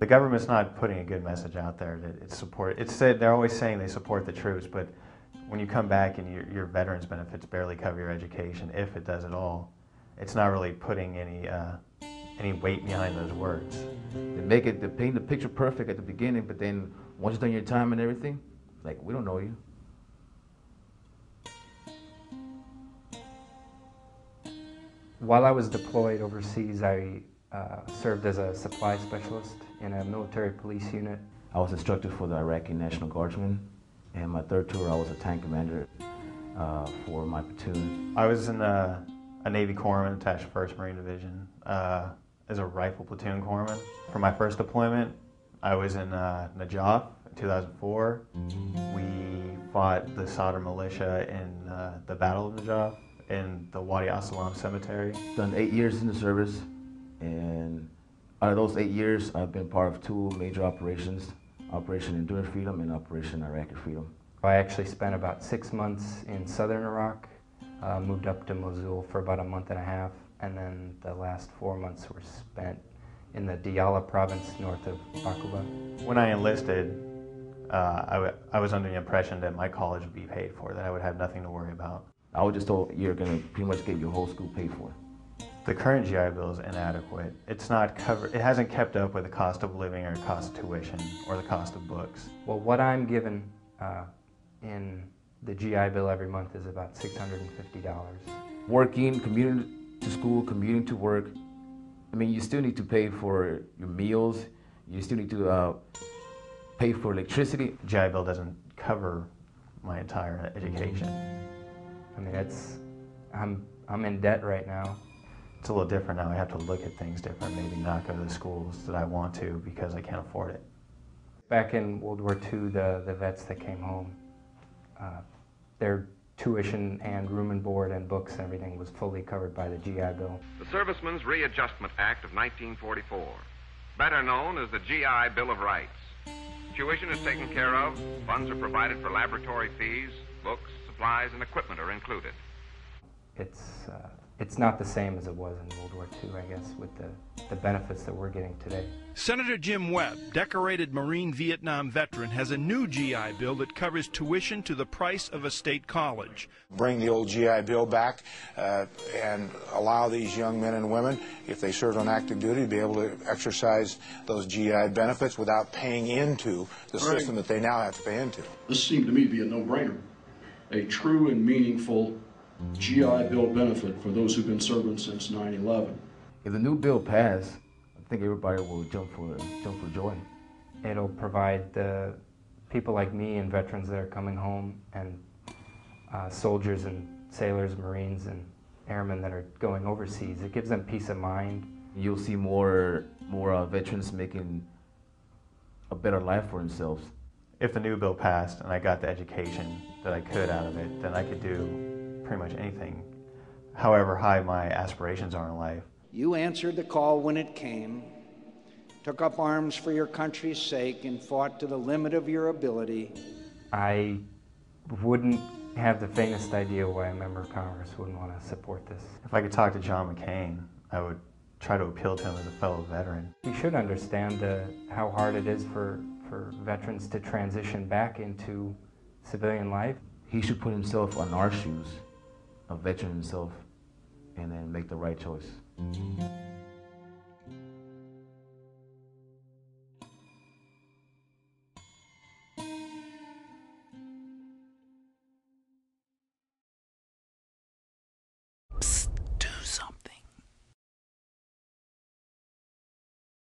The government's not putting a good message out there that it's support. It's said they're always saying they support the troops, but when you come back and your veterans benefits barely cover your education, if it does at all, it's not really putting any weight behind those words. They paint the picture perfect at the beginning, but then once you've done your time and everything, like, we don't know you. While I was deployed overseas, I served as a supply specialist in a military police unit. I was instructor for the Iraqi National Guardsmen, and my third tour I was a tank commander for my platoon. I was in a Navy corpsman attached to 1st Marine Division as a rifle platoon corpsman. For my first deployment, I was in Najaf in 2004. We fought the Sadr militia in the Battle of Najaf in the Wadi As-Salam cemetery. Done 8 years in the service, and out of those 8 years, I've been part of 2 major operations, Operation Enduring Freedom and Operation Iraqi Freedom. I actually spent about 6 months in southern Iraq, moved up to Mosul for about a month and a half, and then the last 4 months were spent in the Diyala province north of Aqaba. When I enlisted, I was under the impression that my college would be paid for, that I would have nothing to worry about. I was just told you're going to pretty much get your whole school paid for. The current GI Bill is inadequate. It's not covered. It hasn't kept up with the cost of living or the cost of tuition or the cost of books. Well, what I'm given in the GI Bill every month is about $650. Working, commuting to school, commuting to work. I mean, you still need to pay for your meals. You still need to pay for electricity. The GI Bill doesn't cover my entire education. I mean, I'm in debt right now. It's a little different now. I have to look at things different, maybe not go to the schools that I want to because I can't afford it. Back in World War II, the vets that came home, their tuition and room and board and books and everything was fully covered by the GI Bill. The Servicemen's Readjustment Act of 1944, better known as the GI Bill of Rights. Tuition is taken care of, funds are provided for laboratory fees, books, supplies, and equipment are included. It's not the same as it was in World War II, I guess, with the benefits that we're getting today. Senator Jim Webb, decorated Marine Vietnam veteran, has a new GI Bill that covers tuition to the price of a state college. Bring the old GI Bill back and allow these young men and women, if they served on active duty, to be able to exercise those GI benefits without paying into the system that they now have to pay into. This seemed to me to be a no-brainer, a true and meaningful GI Bill benefit for those who've been serving since 9/11. If the new bill passed, I think everybody will jump for joy. It'll provide the people like me and veterans that are coming home and soldiers and sailors, Marines and airmen that are going overseas. It gives them peace of mind. You'll see more veterans making a better life for themselves. If the new bill passed and I got the education that I could out of it, then I could do pretty much anything, however high my aspirations are in life. You answered the call when it came, took up arms for your country's sake, and fought to the limit of your ability. I wouldn't have the faintest idea why a member of Congress wouldn't want to support this. If I could talk to John McCain, I would try to appeal to him as a fellow veteran. He should understand how hard it is for veterans to transition back into civilian life. He should put himself on our shoes, a veteran himself, and then make the right choice.